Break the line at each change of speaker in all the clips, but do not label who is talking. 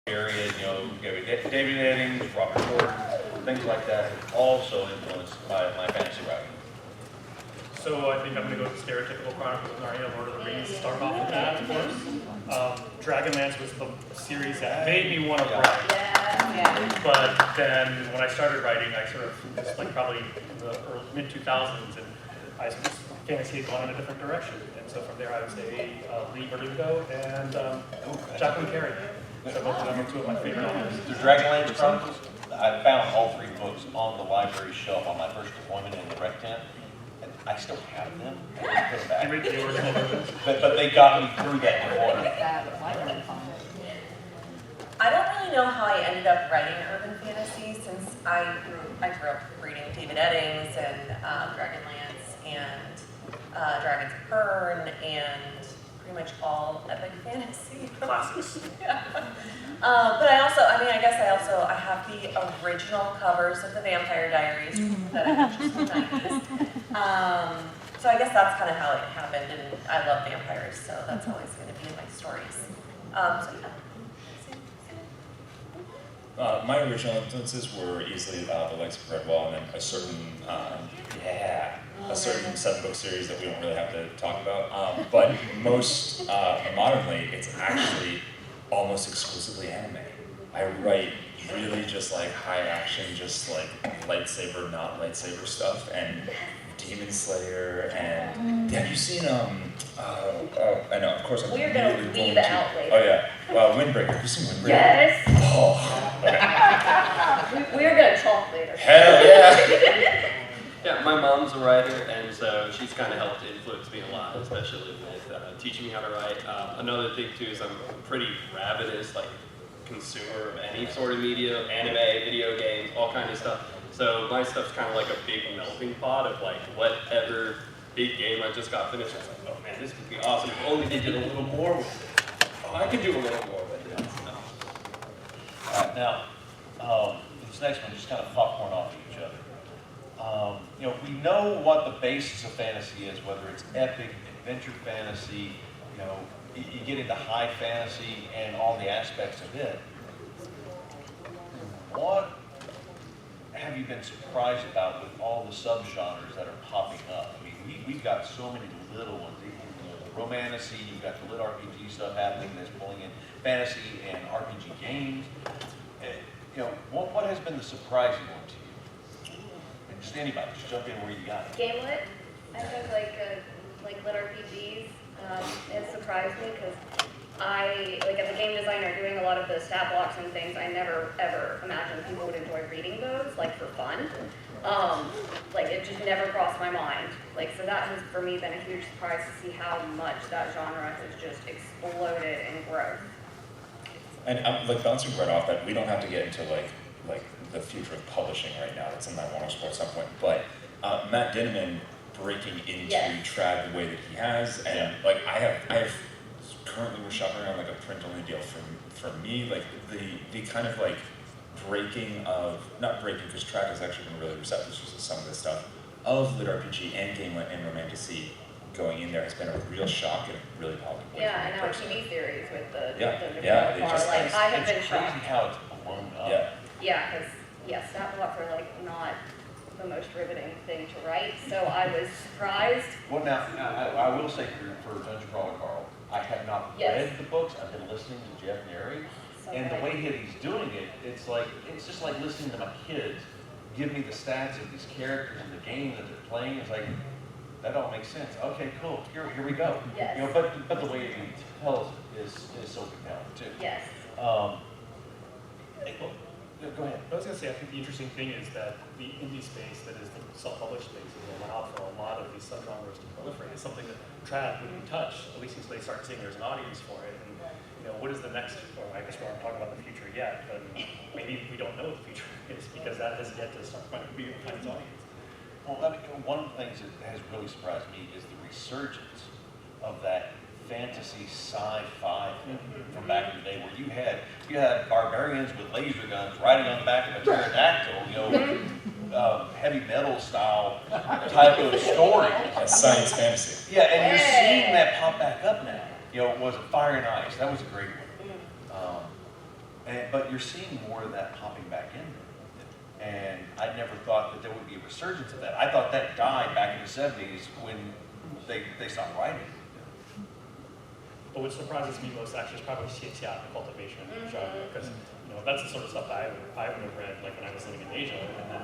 period, David Eddings, Robert Jordan, things like that also influenced my fantasy writing.
So I think I'm going to go with stereotypical Chronicles of Narnia, Lord of the Rings, start off with that, of course. Dragonlance was the series that made me want to write.
Yeah.
But then when I started writing, I sort of, just like probably in the mid-2000s, and fantasy had gone in a different direction. And so from there I would say Lee Verdugo and Jacqueline Carey. So both of them are two of my favorite authors.
The Dragonlance Chronicles, I found all 3 books on the library shelf on my first deployment in the rec tent. And I still have them. I didn't put them back.
You read the original versions?
But they got me through that deployment.
I don't really know how I ended up writing urban fantasy since I grew up reading David Eddings and Dragonlance and Dragons of Pern and pretty much all epic fantasy.
Classics.
Yeah. But I have the original covers of the Vampire Diaries that I purchased in the 90s. So I guess that's kind of how it happened, and I love vampires, so that's always going to be in my stories.
My original influences were easily the likes of Redwall, and then a certain, a certain 7-book series that we don't really have to talk about. But most modernly, it's actually almost exclusively anime. I write really just like high action, just like lightsaber, not lightsaber stuff, and Demon Slayer, and have you seen I know, of course I'm
We're gonna
really
leave
going
it out
to.
later.
Oh yeah, Windbreaker. Have you seen Windbreaker?
Yes.
Oh, okay.
We're going to talk later.
Hell yeah.
Yeah, my mom's a writer, and so she's kind of helped influence me a lot, especially with teaching me how to write. Another thing too is I'm a pretty ravenous consumer of any sort of media, anime, video games, all kinds of stuff. So my stuff's kind of like a big melting pot of whatever big game I just got finished. It's like, oh man, this could be awesome if only they did a little more with it. Oh, I could do a little more with it.
All right, now, this next one just kind of popcorn off of each other. We know what the basis of fantasy is, whether it's epic, adventure fantasy, you get into high fantasy and all the aspects of it. What have you been surprised about with all the subgenres that are popping up? I mean, we've got so many little ones. The romantasy, you've got the lit RPG stuff happening that's pulling in fantasy and RPG games. What has been the surprising one to you? And just anybody, just jump in where you got it.
Game lit. I think like lit RPGs. It surprised me because as a game designer doing a lot of the stat blocks and things, I never ever imagined people would enjoy reading those for fun. It just never crossed my mind. So that has for me been a huge surprise to see how much that genre has just exploded in growth.
And I'm bouncing right off that we don't have to get into like the future of publishing right now. That's something I want to explore at some point. But Matt Dinniman breaking into trad the way that he has, and I have currently we're shopping around a print only deal for me, the kind of breaking of, not breaking because trad has actually been really receptive to some of this stuff of lit RPG and game lit and romantasy going in there has been a real shock and really palatable.
Yeah, and our TV series with the
they just
I have been
It's
shocked.
crazy how it's blown up.
Yeah, because stat blocks are not the most riveting thing to write, so I was surprised.
Well, now, I will say for Dungeon Crawler Carl, I have not read the books. I've been listening to Jeff Neri, and the way that he's doing it, it's just like listening to my kids give me the stats of these characters in the game that they're playing. It's like, that all makes sense. Okay, cool. Here we go.
Yes.
But the way he tells it is so compelling too.
Yes.
Go ahead.
I was going to say, I think the interesting thing is that the indie space that is the self-published space has allowed for a lot of these subgenres to proliferate. It's something that trad wouldn't touch, at least until they start seeing there's an audience for it. And what is the next, or I guess we aren't talking about the future yet, but maybe we don't know what the future is because that has yet to start finding its audience.
Well, one of the things that has really surprised me is the resurgence of that fantasy sci-fi from back in the day, where you had barbarians with laser guns riding on the back of a pterodactyl, heavy metal style type of story.
That's science fantasy.
Yeah, and you're seeing that pop back up now. Was it Fire and Ice? That was a great one. But you're seeing more of that popping back in. And I never thought that there would be a resurgence of that. I thought that died back in the 70s when they stopped writing.
But what surprises me most actually is probably the cultivation genre, because that's the sort of stuff that I would have read like when I was living in Asia, and then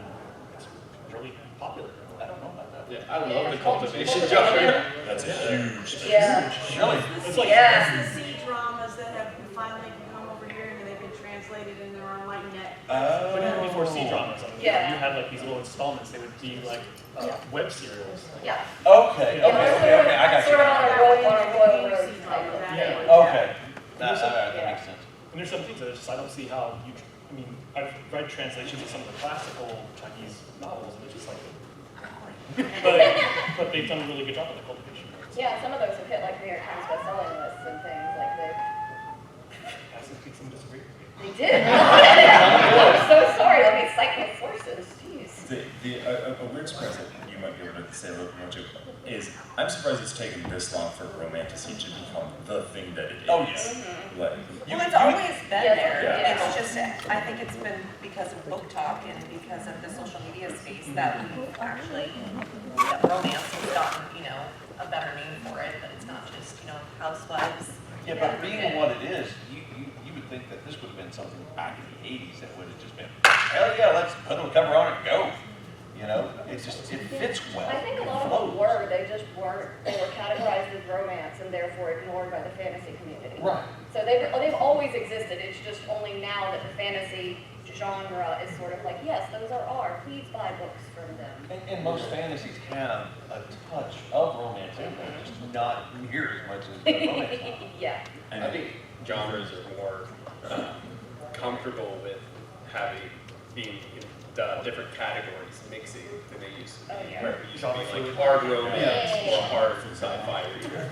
it's really popular.
I don't know about that.
Yeah, I love the cultivation genre.
That's a huge thing.
Yeah.
Really?
It's like
Yeah.
It's the C dramas that have finally come over here and they've been translated and they're on like net.
But even before C dramas, I mean,
Yeah.
you had like these little installments. They would be like web serials.
Yeah.
Okay,
Yeah.
I got
Sort of
you.
on a road type of
Yeah.
thing.
Okay,
There's some-
that makes sense.
And there's some things that I don't see how you. I mean, I've read translations of some of the classical Chinese novels, and it's just like. but they've done a really good job with the cultivation.
Yeah, some of those have hit like New York Times bestselling lists and things like they.
I think some disagree with me.
They did. I'm so sorry. Let me cite my sources. Jeez.
A weird surprise that you might be able to say a little bit more to is I'm surprised it's taken this long for romantasy to become the thing that it is.
Oh, yeah.
Like,
Well, it's always been
Yeah,
there.
yeah.
It's just, I think it's been because of book talk and because of the social media space that we've actually, that romance has gotten, a better name for it, but it's not just, housewives.
Yeah, but being what it is, you would think that this would have been something back in the 80s that would have just been, hell yeah, let's put a cover on it and go. It fits well.
I think a lot of them were. They just weren't. They were categorized as romance and therefore ignored by the fantasy community.
Right.
So they've always existed. It's just only now that the fantasy genre is sort of like, yes, those are ours. Please buy books from them.
And most fantasies have a touch of romance in them, just not near as much as the romance.
Yeah.
I think genres are more comfortable with being different categories mixing than they used to be.
Oh, yeah.
Where it used to be like hard romance or hard sci-fi reader.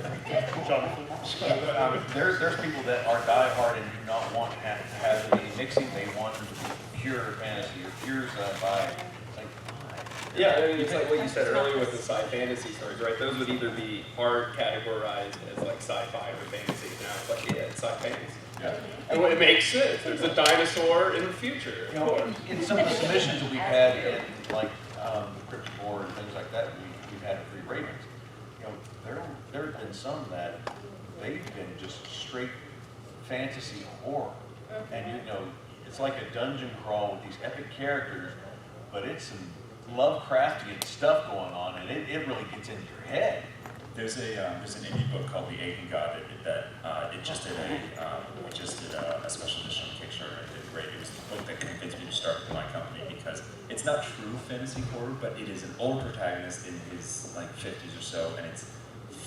There's people that are diehard and do not want to have any mixing. They want them to be pure fantasy or pure sci-fi. It's like, why?
Yeah, I mean, it's like what you said earlier with the sci-fantasy stories, right? Those would either be hard categorized as like sci-fi or fantasy. Now it's like, yeah, it's sci-fantasy.
Yeah.
And it makes sense. There's a dinosaur in the future.
You know, in some of the submissions that we've had in like the Cryptic War and things like that, we've had Free Ravens. There have been some that they've been just straight fantasy horror, and it's like a dungeon crawl with these epic characters, but it's some Lovecraftian stuff going on, and it really gets into your head.
there's an indie book called The Aching God that it just did a special edition on Kickstarter. It did great. It was the book that convinced me to start my company because it's not true fantasy horror, but it is an old protagonist in his like 50s or so, and it's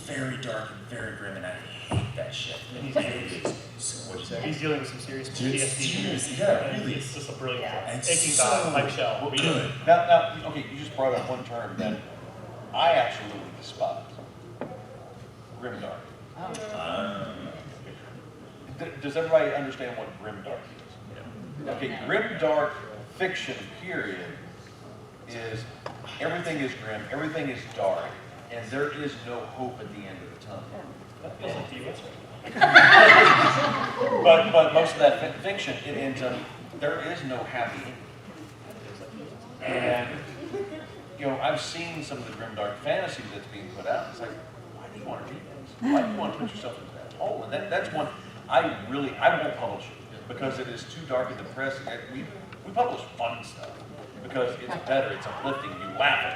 very dark and very grim, and I hate that shit. And it is. So what'd you say?
He's dealing with some serious
Dude,
PTSD.
seriously, yeah, really.
It's just a brilliant book.
And it's
Aching
so
God, Mike Shell. Read it.
good.
Now, okay, you just brought up one term that I absolutely despise. Grimdark. Does everybody understand what grimdark is? Okay, grimdark fiction, period, is everything is grim, everything is dark, and there is no hope at the end of the tunnel.
That feels like the US.
But most of that fiction, it ends up, there is no happy ending. And, I've seen some of the grimdark fantasy that's being put out. It's like, why do you want to read this? Why do you want to put yourself into that hole? And that's one I won't publish it because it is too dark and depressing. We publish fun stuff because it's better, it's uplifting, you laugh at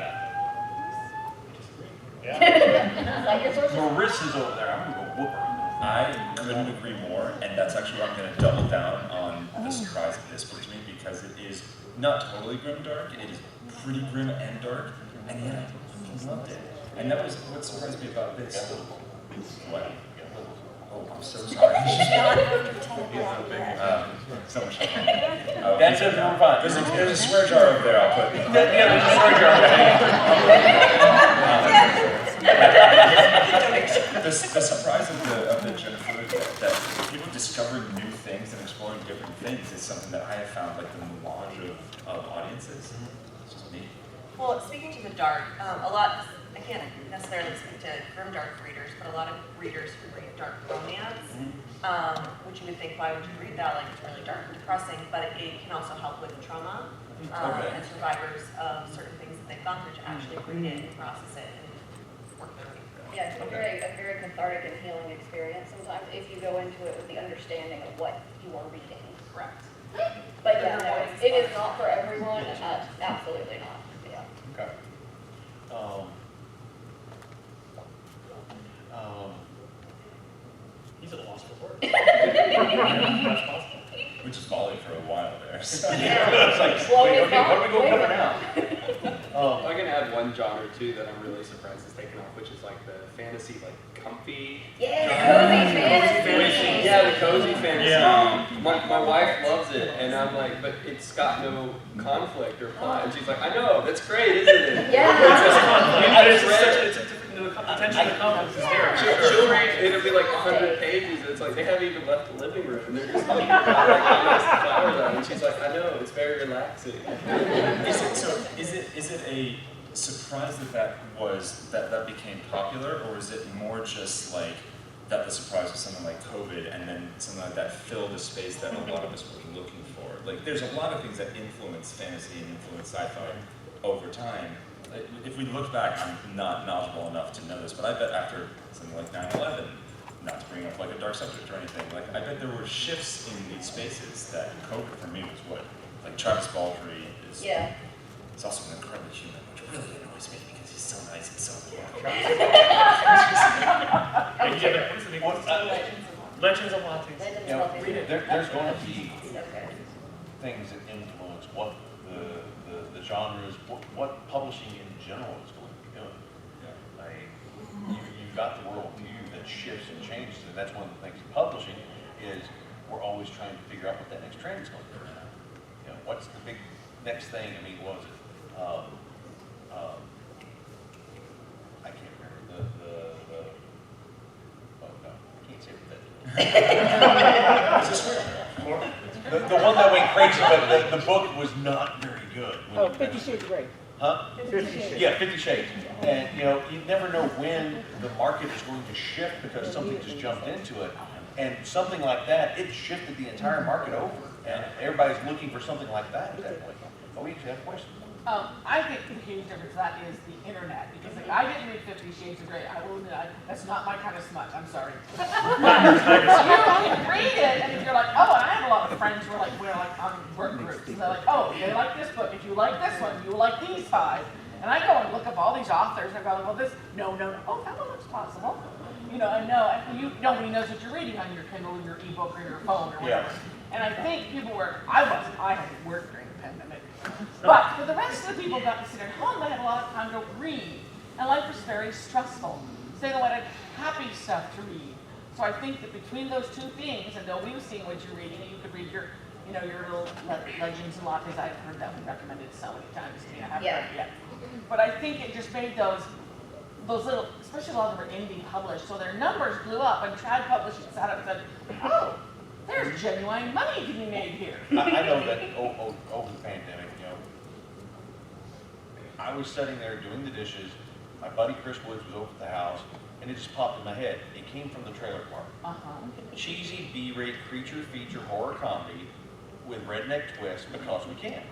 Yeah.
Like your sources.
that. Marissa's over there, I'm gonna go whoop her.
I couldn't agree more, and that's actually why I'm going to double down on the surprise of this book to me, because it is not totally grim dark, it is pretty grim and dark, and yet I loved it. And that was what surprised me about this. What? Oh, I'm so sorry. Someone shut up.
That's it, number 5.
There's a swear jar over there, I'll put.
Yeah, there's a story
The surprise of the Jennifer that people discovering new things and exploring different things is something that I have found like the melange of audiences. It's just neat.
Well, speaking to the dark, a lot, I can't necessarily speak to grimdark readers, but a lot of readers who read dark romance, which you would think, why would you read that? Like, it's really dark and depressing, but it can also help with trauma and survivors of certain things that they've gone through to actually read it and process it and work their way through it.
Yeah, it's a very cathartic and healing experience sometimes if you go into it with the understanding of what you are reading.
Correct.
But yeah, no, it is not for everyone, absolutely not, yeah.
Okay.
He's at a loss for words.
We just volleyed for a while there. So.
It's like,
Well,
wait,
it's
okay, what
not-
are we going to cover now?
I can add one genre too that I'm really surprised is taken off, which is like the fantasy, like comfy.
Yeah,
genre.
cozy fantasy.
Yeah, the cozy fantasy.
Yeah.
My wife loves it, and I'm like, but it's got no conflict or plot. And she's like, I know, that's great, isn't it?
Yeah.
But it's a different, the attention to the conflict is there.
She'll read, it'll be like 100 pages, and it's like they haven't even left the living room, and they're just talking about like how nice the flowers are, and she's like, I know, it's very relaxing.
Is it a surprise that became popular, or is it more just like that the surprise was something like COVID, and then something like that filled a space that a lot of us were looking for? Like, there's a lot of things that influence fantasy and influence sci-fi over time. If we look back, I'm not knowledgeable enough to know this, but I bet after something like 9/11, not to bring up like a dark subject or anything, like I bet there were shifts in these spaces that COVID for me was what, like Travis Baldree is.
Yeah.
He's also an incredibly human, which really annoys me because he's so nice and so cool.
Legends of Lattes.
Legends
You know,
of Lattes.
there's going to be
Okay.
things that influence what the genres, what publishing in general is going to be doing. Like, you've got the world view that shifts and changes, and that's one of the things in publishing is we're always trying to figure out what that next trend is going to be. You know, what's the big next thing? I mean, what was it? I can't remember oh no, I can't say what that. The one that went crazy, but the book was not very good.
Oh, 50 Shades of Grey.
Huh?
50 Shades.
Yeah, 50 Shades. And you know, you never know when the market is going to shift because something just jumped into it. And something like that, it shifted the entire market over. And everybody's looking for something like that at that point. Oh, we actually have questions.
I think the huge difference to that is the internet, because like, I didn't read 50 Shades of Grey. I will admit, that's not my kind of smut. I'm sorry. You can read it, and if you're like, oh, and I have a lot of friends who are like, we're like on work groups, and they're like, oh, they like this book. If you like this one, you will like these 5. And I go and look up all these authors, and I go, well, this, no, oh, that one looks possible. You know, and no, and nobody knows what you're reading on your Kindle, your ebook, or your phone, or whatever.
Yeah.
And I think people were, I had to work during the pandemic. But for the rest of the people got to sit at home, they had a lot of time to read. And life was very stressful. So they wanted happy stuff to read. So I think that between those two things, and nobody was seeing what you're reading, and you could read your, you know, your little Legends and Lattes. I've heard that one recommended so many times to me. I haven't read it yet. But I think it just made those little, especially a lot of them were indie published, so their numbers blew up, and Trad Publishing sat up and said, oh, there's genuine money to be made here.
I know that over the pandemic, you know, I was sitting there doing the dishes. My buddy Chris Woods was over at the house, and it just popped in my head. It came from the trailer park. Cheesy B-rate creature feature horror comedy with redneck twist because we can.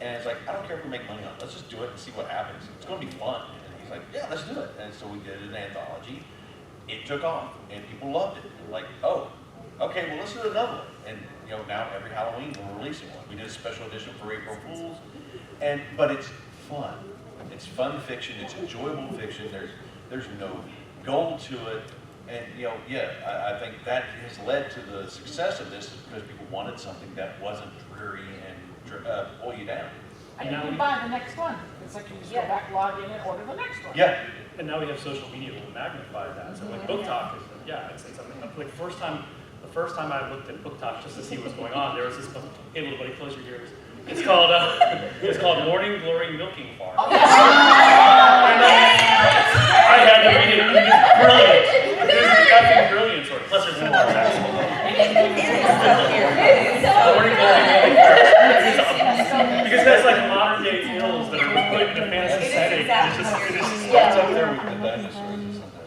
And it's like, I don't care if we make money on it. Let's just do it and see what happens. It's going to be fun. And he's like, yeah, let's do it. And so we did an anthology. It took off, and people loved it. And like, oh, okay, well, let's do another one. And you know, now every Halloween we're releasing one. We did a special edition for April Fools, but it's fun. It's fun fiction. It's enjoyable fiction. There's no goal to it, and you know, I think that has led to the success of this because people wanted something that wasn't dreary and pull you down.
And you can buy the next one. It's like you just go back, log in, and order the next one.
Yeah.
And now we have social media that will magnify that. So like Book Talk is, it's something. Like the first time I looked at Book Talk just to see what's going on, there was this book. Hey, little buddy, close your ears. It's called Morning Glory Milking Farm.
Oh,
I had to read it. It's brilliant. There's nothing brilliant sort of. Plus there's more actually. Morning Glory Milking Farm. Because that's like modern day tales that are put in a fantasy setting. It's just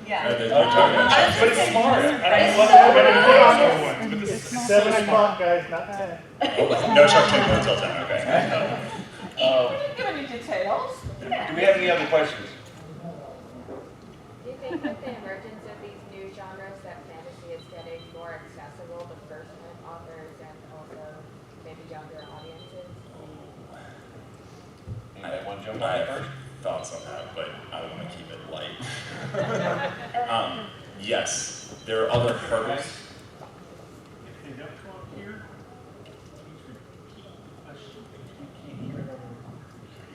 Yeah.
They're talking about
I was
But
gonna
it's
say-
smart. I
It's
don't
so
know what the
good.
Oscar ones, but this is so
7
smart.
o'clock, guys, not 10.
No Shark Tank until 10, okay.
We didn't give any details.
Do we have any other questions?
Do you think with the emergence of these new genres that fantasy is getting more accessible to first-time authors and also maybe younger audiences?
Anybody want to jump
I
on that
have
first?
thoughts on that, but I want to keep it light. Yes, there are other hurdles.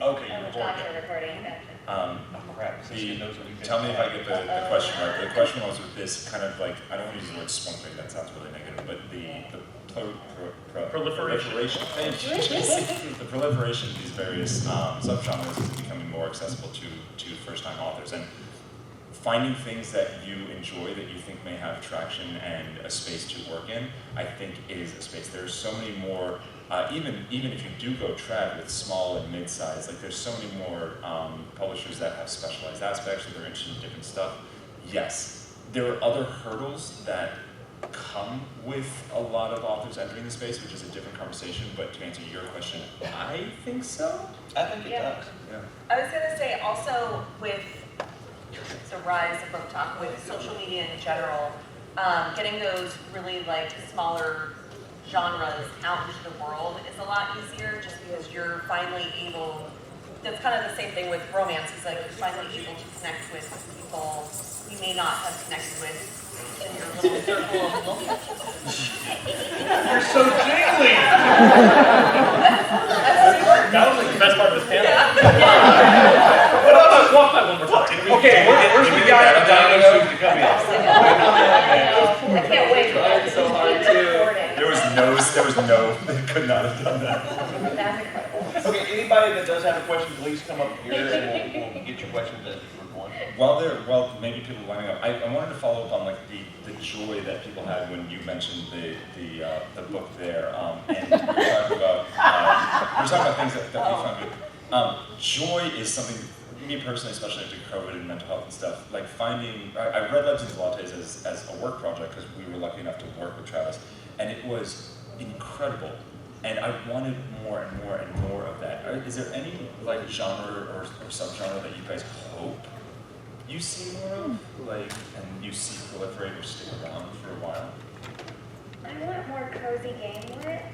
Okay,
And
you're
the talks
recording.
are recording, gotcha.
Oh crap. Cisco knows what you've been
Tell me if I get the
Uh-oh.
question right. The question was with this kind of like, I don't want to use the word swamping, that sounds really negative, but
Proliferation.
the proliferation of these various subgenres is becoming more accessible to first-time authors. And finding things that you enjoy, that you think may have traction and a space to work in, I think is a space. There's so many more, even if you do go trad with small and mid-size, like there's so many more publishers that have specialized aspects, or they're interested in different stuff. Yes, there are other hurdles that come with a lot of authors entering the space, which is a different conversation, but to answer your question, I think so.
I think it
Yeah.
does.
Yeah.
I was gonna say also with the rise of book talk, with social media in general, getting those really like smaller genres out into the world is a lot easier just because you're finally able, that's kind of the same thing with romance, is like you're finally able to connect with people you may not have connected with in your little circle of book.
You're so jingly!
That was like the best part of this panel.
Yeah.
What about walk by one more time?
Okay, where's the guy in the dino suit to come in?
I can't wait for
Trying
that.
so hard too.
There was no, they could not have done that.
That's incredible.
Okay, anybody that does have a question, please come up here and we'll get your questions as we're going.
While maybe people are lining up, I wanted to follow up on like the joy that people had when you mentioned the book there, and we were talking about things that we found good. Joy is something, me personally, especially after COVID and mental health and stuff, like finding, I read Legends of Lattes as a work project because we were lucky enough to work with Travis, and it was incredible. And I wanted more and more and more of that. Is there any like genre or subgenre that you guys hope you see more of, like, and you see proliferate or stick around for a while?
I want more cozy game lit,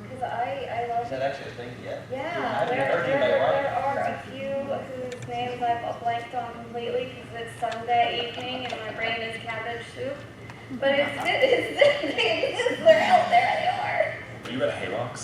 because I love.
Is that actually a thing yet?
Yeah,
I haven't heard anybody write.
there are a few whose names I've blanked on completely because it's Sunday evening and my brain is cabbage soup. But they exist, they're out there, they are.
Have you read Haylocks?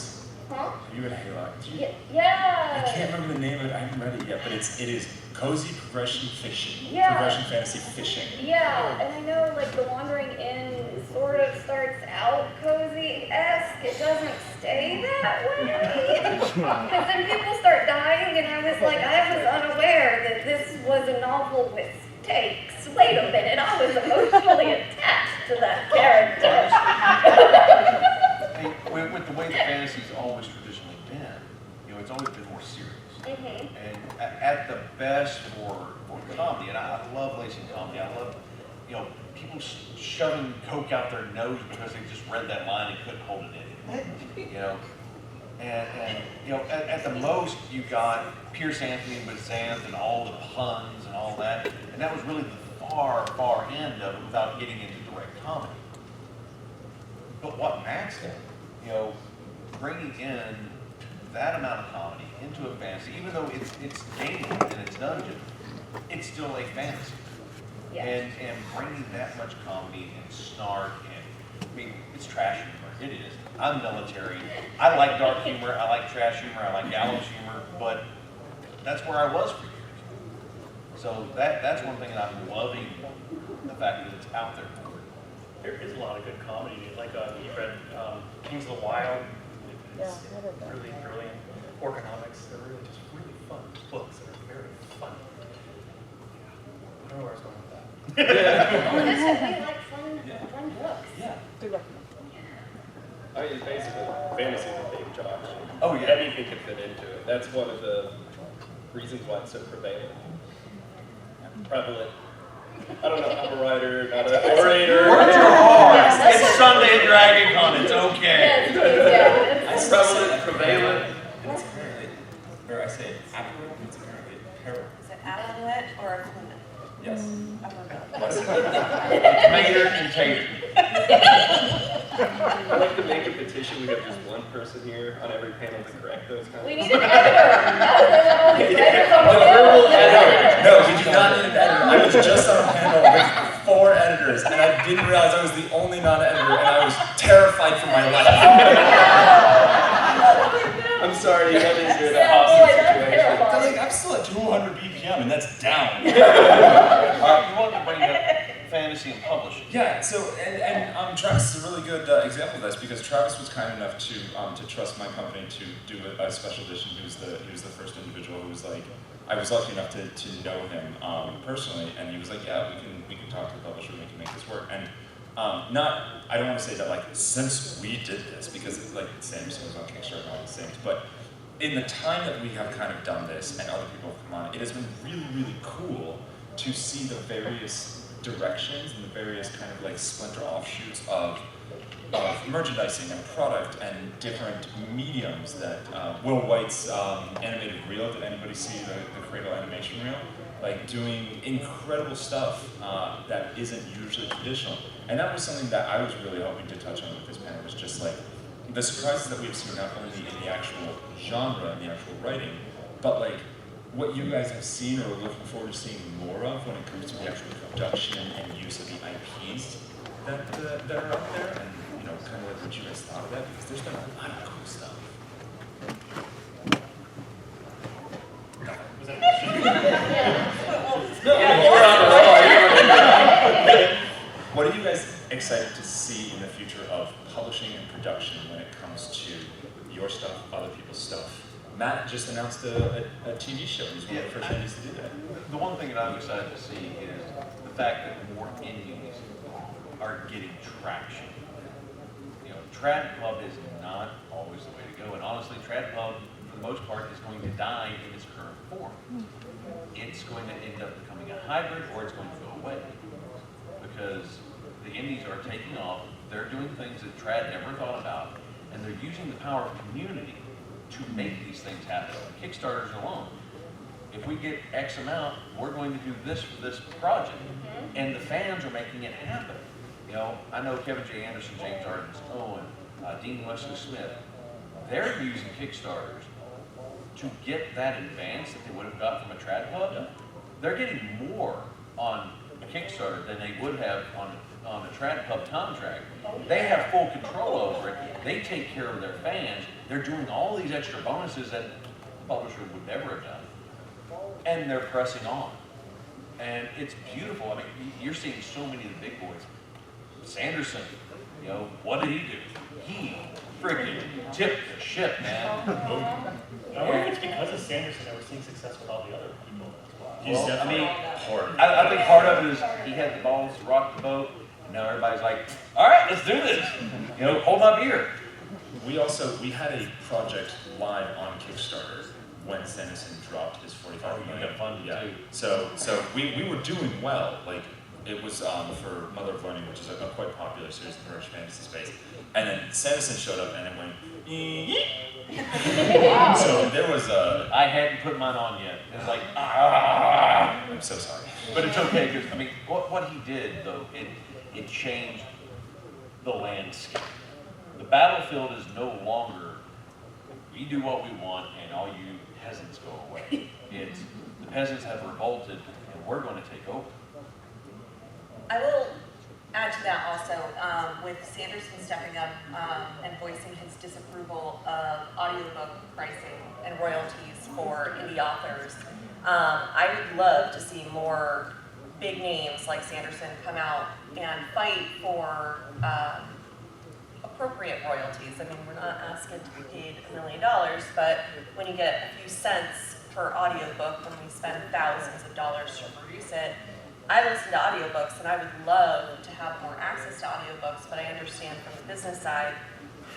Huh?
Have you read Haylocks?
Yeah.
I can't remember the name of it. I haven't read it yet, but it is cozy progression fishing.
Yeah.
Progression fantasy fishing.
Yeah, and I know like the Wandering Inn sort of starts out cozy-esque. It doesn't stay that way. Because then people start dying, and I was like, I was unaware that this was a novel with stakes. Wait a minute, I was emotionally attached to that character.
Hey, with the way the fantasy's always traditionally been, it's always been more serious.
Mm-hmm.
And at the best for comedy, and I love lacing comedy, I love, people shoving Coke out their nose because they just read that line and couldn't hold it in. At the most, you got Pierce Anthony and Bazanth and all the puns and all that, and that was really the far, far end of it without getting into direct comedy. But what Max did, bringing in that amount of comedy into a fantasy, even though it's game and it's dungeon, it's still a fantasy.
Yeah.
And bringing that much comedy and snark and, it's trash humor. It is. I'm military. I like dark humor. I like trash humor. I like gallows humor. But that's where I was for years. So that's one thing that I'm loving, the fact that it's out there.
There is a lot of good comedy. Like you read Kings of the Wild. It's really brilliant. Orconomics. They're really just really fun books that are very fun. I don't know where I was going with that.
Well, this would be like fun books.
Yeah.
I mean, basically, fantasy is a big job.
Oh, yeah.
Anything can fit into it. That's one of the reasons why it's so prevalent. don't know, I'm a writer, not an orator.
Words are hard. It's Sunday at Dragon Con, it's okay.
Yes,
Prevalent, prevalent.
It's apparently, or I say affluent, it's apparently apparel.
Is it affluent or affluent?
Yes.
Tomato and tater.
I'd like to make a petition, we have just one person here on every panel to correct those kinds of
We need an editor. Now they have all these writers on the
A verbal editor.
No, we do not need an editor. I was just on a panel with 4 editors, and I didn't realize I was the only non-editor, and I was terrified for my life.
I'm sorry, you had into
Yeah,
a hostage
boy, that's
situation.
terrifying.
I'm still at 200 BPM, and that's down.
You wanted to bring up fantasy and publishing.
Yeah, so, and Travis is a really good example of this, because Travis was kind enough to trust my company to do a special edition. He was the first individual who was like, I was lucky enough to know him personally, and he was like, yeah, we can talk to the publisher, we can make this work. And I don't want to say that like since we did this, because like Sanderson was on Kickstarter and all these things, but in the time that we have kind of done this and other people have come on, it has been really, really cool to see the various directions and the various kind of like splinter offshoots of merchandising and product and different mediums that Will White's animated reel, did anybody see the Cradle animation reel? Like doing incredible stuff that isn't usually traditional. And that was something that I was really hoping to touch on with this panel, was just like the surprises that we've seen not only in the actual genre and the actual writing, but like what you guys have seen or are looking forward to seeing more of when it comes to the actual production and use of the IPs that are out there, and you know, kind of like what you guys thought of that, because there's been a lot of cool stuff.
Was that a question?
We're on a roll.
What are you guys excited to see in the future of publishing and production when it comes to your stuff, other people's stuff? Matt just announced a TV show. He's one of the first indies to do that.
The one thing that I'm excited to see is the fact that more indies are getting traction. You know, Trad Pub is not always the way to go, and honestly, Trad Pub, for the most part, is going to die in its current form. It's going to end up becoming a hybrid, or it's going to go away, because the indies are taking off. They're doing things that Trad never thought about, and they're using the power of community to make these things happen. Kickstarters alone. If we get X amount, we're going to do this for this project. And the fans are making it happen. You know, I know Kevin J. Anderson, James Arden, Owen, Dean Wesley Smith. They're using Kickstarters to get that advance that they would have got from a Trad Pub. They're getting more on a Kickstarter than they would have on a Trad Pub contract. They have full control over it. They take care of their fans. They're doing all these extra bonuses that the publisher would never have done. And they're pressing on. And it's beautiful. I mean, you're seeing so many of the big boys. Sanderson, you know, what did he do? He freaking tipped the ship, man.
I wonder if it's because of Sanderson that we're seeing success with all the other people as well.
He's
Well,
definitely
I
hard.
I think part of it is he had the balls to rock the boat, and now everybody's like, all right, let's do this. You know, hold my beer.
We had a project live on Kickstarter when Sanderson dropped his 45 million.
Fun too.
So we were doing well. Like it was for Mother of Learning, which is a quite popular series in the British fantasy space. And then Sanderson showed up and it went. So there was a.
I hadn't put mine on yet. It was like, ah.
I'm so sorry.
But it's okay, because, I mean, what he did, though, it changed the landscape. The battlefield is no longer, we do what we want and all you peasants go away. It's, the peasants have revolted and we're going to take over.
I will add to that also, with Sanderson stepping up and voicing his disapproval of audiobook pricing and royalties for indie authors. I would love to see more big names like Sanderson come out and fight for appropriate royalties. I mean, we're not asking to be paid $1 million, but when you get a few cents per audiobook, when we spend thousands of dollars to produce it, I listen to audiobooks and I would love to have more access to audiobooks, but I understand from the business side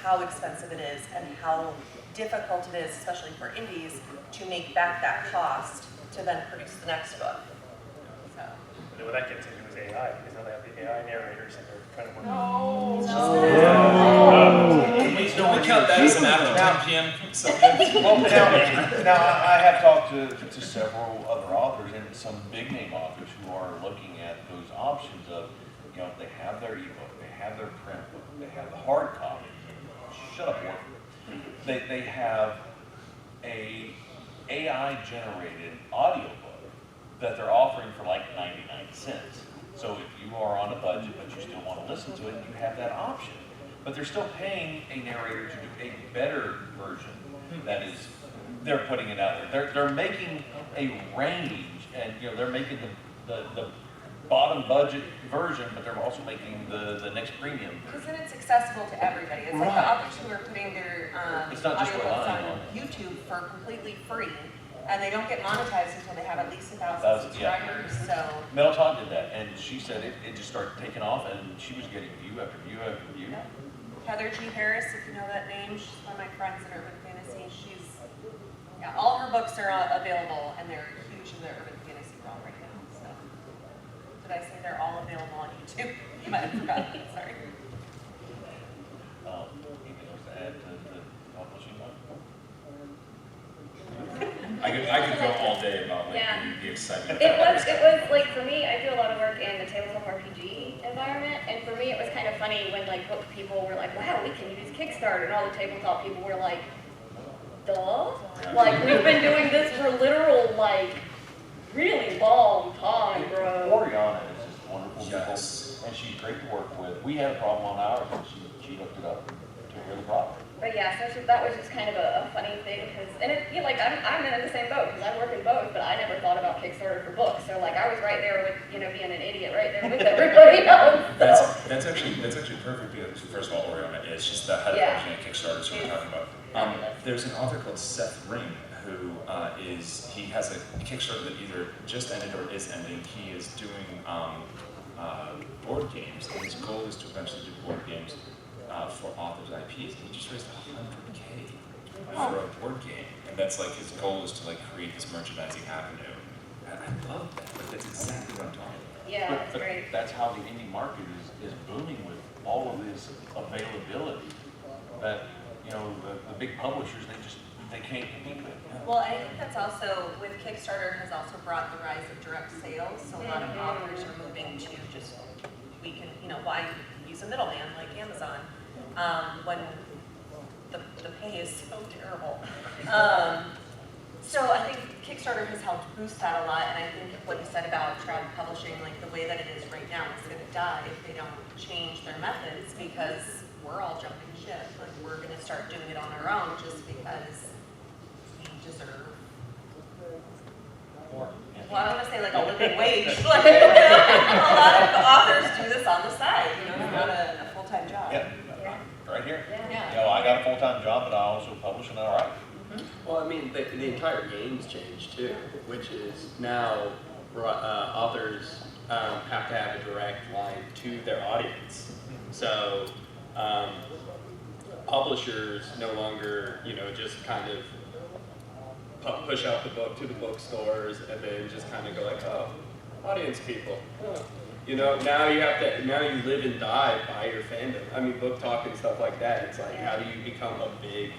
how expensive it is and how difficult it is, especially for indies, to make back that cost to then produce the next book. So.
ultimately what that gets into is AI, because now they have the AI narrators and they're trying to work.
Can we count that as an after 10 p.m. subject?
Well, now I have talked to several other authors and some big name authors who are looking at those options of, you know, they have their ebook, they have their print book, they have the hard copy. Shut up, Warren. They have a AI generated audiobook that they're offering for like 99 cents. So if you are on a budget but you still want to listen to it, you have that option. But they're still paying a narrator to do a better version. That is, they're putting it out there. They're making a range, and you know they're making the bottom budget version, but they're also making the next premium.
Because then it's accessible to everybody. It's like the authors who are putting their
It's not just
audiobooks
relying
on
on
YouTube for completely free, and they don't get monetized until they have at least 1,000
Yeah.
subscribers. So
Madaug did that, and she said it just started taking off, and she was getting view after view after view.
yeah. Heather G. Harris, if you know that name, she's one of my friends in urban fantasy. Yeah, all her books are available, and they're huge in the urban fantasy realm right now. So, did I say they're all available on YouTube? You might have forgotten. Sorry.
Anything else to add to the publishing one?
I could go all day about like
Yeah.
the excitement.
It was like for me, I do a lot of work in the tabletop RPG environment, and for me it was kind of funny when like book people were like, wow, we can use Kickstarter, and all the tabletop people were like, duh? Like we've been doing this for literal like really long time, bro.
Oriana is just wonderful
Yes.
people, and she's great to work with. We had a problem on ours, and she looked it up and took care of the problem.
But yeah, so that was just kind of a funny thing, because, and it, you know, like, I'm in the same boat, because I work in both, but I never thought about Kickstarter for books, so like, I was right there with, you know, being an idiot right there with everybody else, so.
That's actually perfect because first of all, Oriana is she's the head of
Yeah.
publishing at Kickstarter, so we're talking about. There's an author called Seth Ring who he has a Kickstarter that either just ended or is ending. He is doing board games, and his goal is to eventually do board games for authors' IPs. And he just raised $100K for a board game, and that's like his goal is to like create this merchandising avenue. And I love that. Like that's exactly what I'm talking about.
Yeah, that's
But
great.
that's how the indie market is booming with all of this availability. That, you know, the big publishers, they can't compete with.
Well, I think that's also, with Kickstarter has also brought the rise of direct sales. So a lot of authors are moving to just, we can, you know, why use a middleman like Amazon when the pay is so terrible. So I think Kickstarter has helped boost that a lot. And I think what you said about trad publishing, like the way that it is right now, is going to die if they don't change their methods, because we're all jumping ship. Like we're going to start doing it on our own just because we deserve
Or,
well, I want to say like a living wage. Like, a lot of authors do this on the side, you know, it's not a full-time job.
yeah, right here.
Yeah.
You know, I got a full-time job, but I also publish and I write.
Well, I mean, the entire game's changed too, which is now authors have to have a direct line to their audience. So publishers no longer, you know, just kind of push out the book to the bookstores and then just kind of go like, oh, audience people. Oh. You know, now you live and die by your fandom. I mean, book talk and stuff like that. It's like, how do you become a big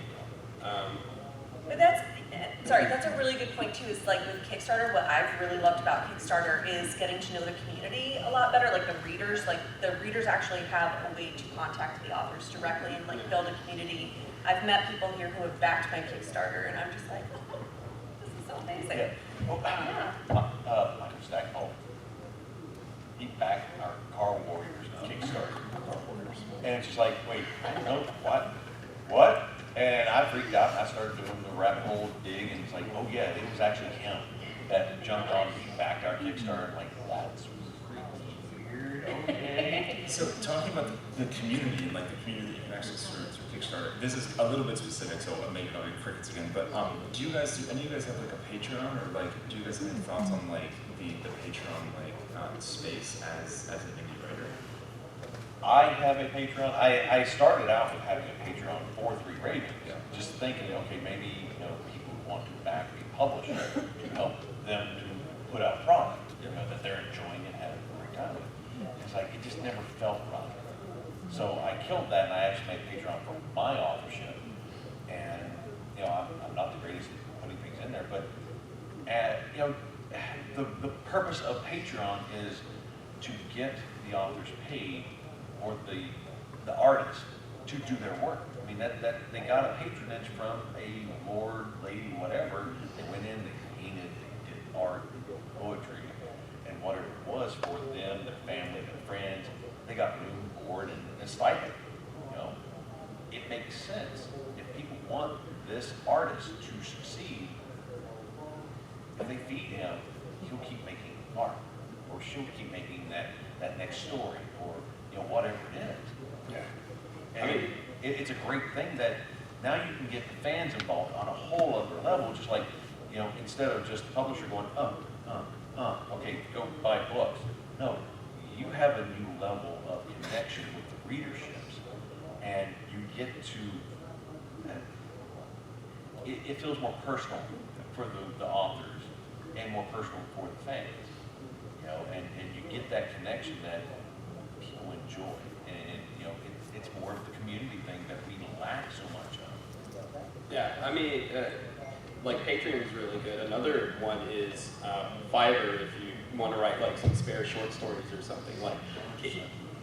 But that's a really good point too, is like with Kickstarter, what I've really loved about Kickstarter is getting to know the community a lot better, like the readers actually have a way to contact the authors directly and like build a community. I've met people here who have backed my Kickstarter and I'm just like, oh, this is so amazing.
Yeah. Michael Stackpole, he backed our Car Warriors Kickstarter. And it's just like, wait, I don't know, what? And I freaked out, and I started doing the rabbit hole dig, and it's like, oh yeah, it was actually him that jumped on, he backed our Kickstarter, and like, that's really weird, okay.
So talking about the community and like the community that you can access through Kickstarter, this is a little bit specific, so maybe I'll be crickets again, but do any of you guys have like a Patreon, or like do you guys have any thoughts on like the Patreon like space as an indie writer?
I have a Patreon. I started out with having a Patreon for Three Ravens, just thinking, okay, maybe people who want to back a publisher to help them to put out product, that they're enjoying and have just never felt right. So I killed that, and I actually made Patreon for my authorship. And you know, I'm not the greatest at putting things in there, but you know, the purpose of Patreon is to get the authors paid, or the artists to do their work. I mean, that they got a patronage from a lord, lady, whatever. They went in, they painted, they did art, they did poetry, and whatever it was for them, their family, their friends. They got room, board, and a stipend. You know, it makes sense. If people want this artist to succeed, if they feed him, he'll keep making art, or she'll keep making that next story, or you know, whatever it is.
Yeah.
And
I mean,
it's a great thing that now you can get the fans involved on a whole other level, just like, you know, instead of just the publisher going, okay, go buy books. No, you have a new level of connection with the readerships, and you get to, it feels more personal for the authors and more personal for the fans, you know, and you get that connection that people enjoy, and you know, it's more of the community thing that we lack so much of.
Yeah, I mean, like Patreon is really good. Another one is Fiverr, if you want to write like some spare short stories or something. Like,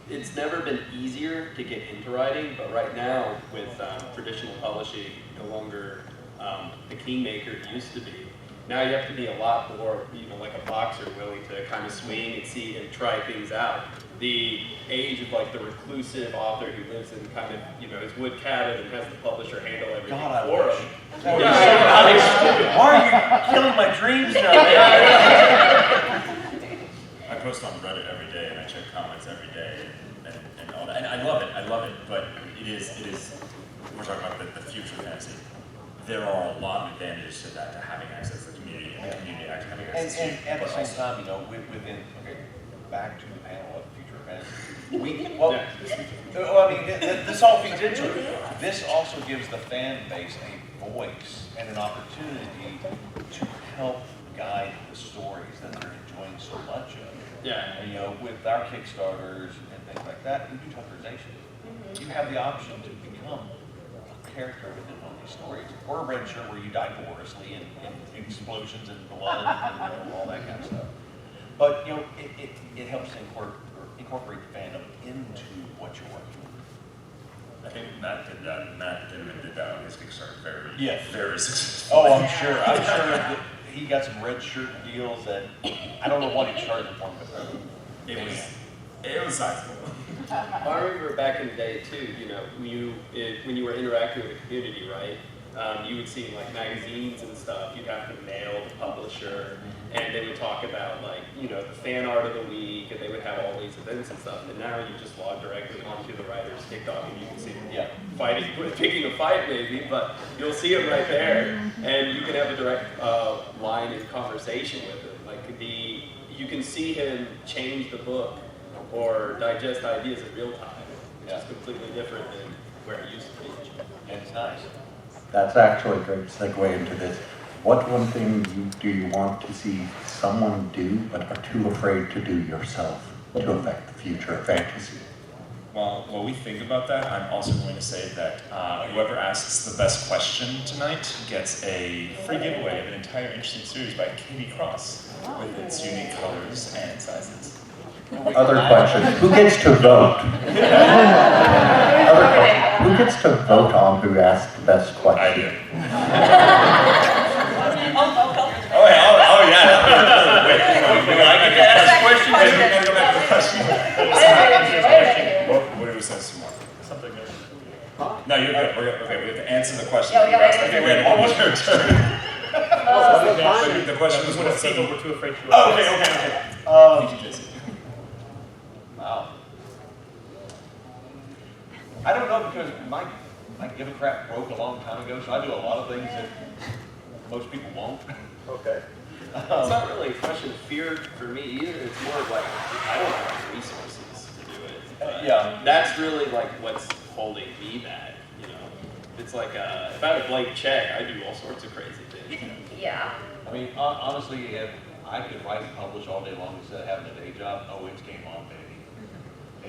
it's never been easier to get into writing, but right now with traditional publishing no longer the kingmaker it used to be. Now you have to be a lot more, you know, like a boxer, willing to kind of swing and see and try things out. The age of like the reclusive author who lives in kind of, you know, his wood cabin and has the publisher handle everything for him.
Why are you killing my dreams now?
I post on Reddit every day, and I check comments every day, and all that. And I love it, but it is, we're talking about the future fantasy. There are a lot of advantages to that, to having access to the community, and the community actually having access to you.
And at the same time, you know, within, okay, back to the panel of future events. Well, I mean, this all feeds into it. This also gives the fan base a voice and an opportunity to help guide the stories that they're enjoying so much of.
Yeah.
And, you know, with our Kickstarters and things like that, we do tokenization. You have the option to become a character within one of these stories. Or a red shirt where you die gloriously and explosions and blood and you know, all that kind of stuff. But, you know, it helps to incorporate the fandom into what you're working on.
I think Matt did that. Matt Dinman did that on his Kickstarter very successful.
Oh, I'm sure that he got some red shirt deals that, I don't know what he charged for, but
it was sizable.
I remember back in the day too, you know, when you were interacting with the community, right? You would see like magazines and stuff, you'd have to mail the publisher, and they would talk about like, you know, the fan art of the week, and they would have all these events and stuff, and now you just log directly onto the writer's TikTok, and you can see them fighting, picking a fight maybe, but you'll see them right there, and you can have a direct line in conversation with them. Like, you can see him change the book or digest ideas in real time, which is completely different than where it used to be.
And it's nice.
That's actually a great segue into this. What one thing do you want to see someone do but are too afraid to do yourself to affect the future of fantasy?
Well, while we think about that, I'm also going to say that whoever asks the best question tonight gets a free giveaway of an entire interesting series by Katie Cross with its unique colors and sizes.
Other question, who gets to vote? Other question, who gets to vote on who asks the best question?
I do. Oh yeah. Wait, I get to ask the question. Wait, we gotta go back to the question. What do we say some more?
Something there.
No, you're good. We're good. Okay, we have to answer the question.
Yeah, we gotta
asked. Okay, wait, what was your turn? The question was
When
what?
a people were too afraid to
Oh, okay.
Thank you, Jesse.
Wow. I don't know, because my give a crap broke a long time ago, so I do a lot of things that most people won't.
Okay. It's not really a question of fear for me either. It's more of like, I don't have the resources to do it. But that's really like what's holding me back, you know. It's like, if I had a blank check, I do all sorts of crazy things.
Yeah.
I mean, honestly, if I could write and publish all day long instead of having a day job, it's game on, baby.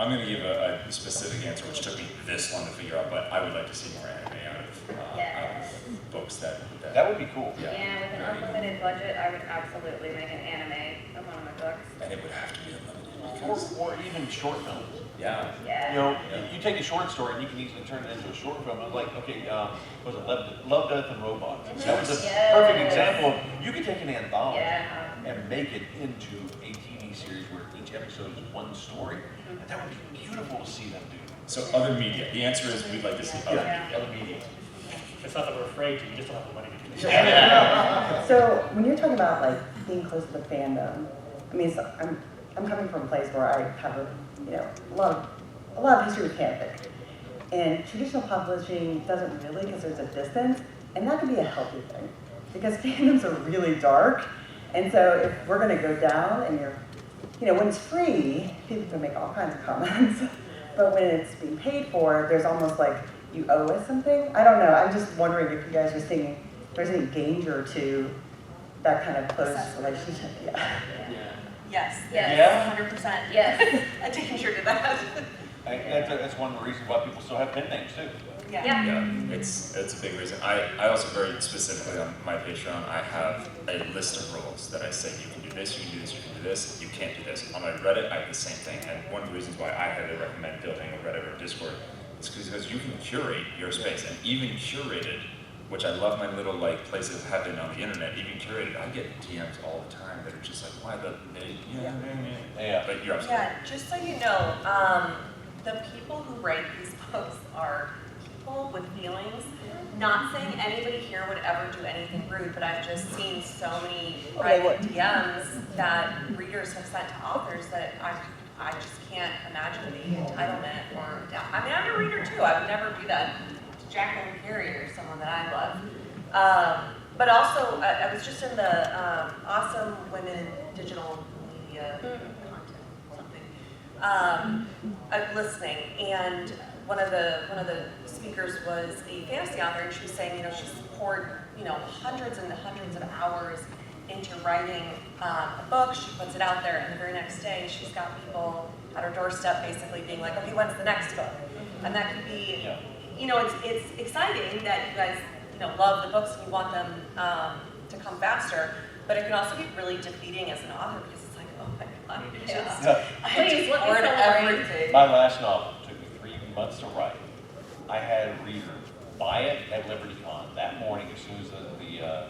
I'm going to give a specific answer, which took me this long to figure out, but I would like to see more anime out of books that
That would be cool.
Yeah, with an unlimited budget, I would absolutely make an anime of one of my books.
And it would have to be unlimited because,
Or even short films.
yeah.
Yeah.
You know, you take a short story and you can easily turn it into a short film. I was like, okay, what was it Love, Death, and Robots? That was a
Yes.
perfect example of, you could take an anthology
Yeah.
and make it into a TV series where each episode is one story. And that would be beautiful to see them do.
So other media. The answer is we'd like to see other
Yeah,
media.
other media.
It's not that we're afraid to, we just don't have the money to do it.
So when you're talking about like being close to the fandom, I mean, I'm coming from a place where I have a lot of history with fanfic, and traditional publishing doesn't really because there's a distance, and that can be a healthy thing because fandoms are really dark, and so if we're going to go down and when it's free, people can make all kinds of comments, but when it's being paid for, there's almost like you owe us something. I don't know. I'm just wondering if you guys are seeing there's any danger to that kind of close relationship. Yeah.
Yes.
Yes.
100%.
Yes.
I take sure to that.
That's one of the reasons why people still have pen names too.
Yeah.
Yeah, it's a big reason. I also very specifically on my Patreon, I have a list of rules that I say you can do this, you can do this, you can do this, you can't do this. On my Reddit, I have the same thing. And one of the reasons why I highly recommend building a Reddit or Discord is because you can curate your space. And even curated, which I love my little like place of heaven on the internet, even curated, I get DMs all the time that are just like, why the, yeah. But you're absolutely
Yeah, just so you know, the people who write these books are people with feelings. Not saying anybody here would ever do anything rude, but I've just seen so many private DMs that readers have sent to authors that I just can't imagine the entitlement or doubt. I mean, I'm a reader too. I would never do that to Jacqueline Carey or someone that I love. But also, I was just in the Awesome Women in Digital Media content, listening, and one of the speakers was a fantasy author, and she was saying, she's poured, hundreds and hundreds of hours into writing a book. She puts it out there, and the very next day, she's got people at her doorstep basically being like, okay, when's the next book? And that could be, it's exciting that you guys, love the books and you want them to come faster, but it can also be really defeating as an author because it's like, oh my God,
Please, let me
poured
celebrate.
everything.
My last novel took me 3 months to write. I had a reader buy it at LibertyCon that morning as soon as the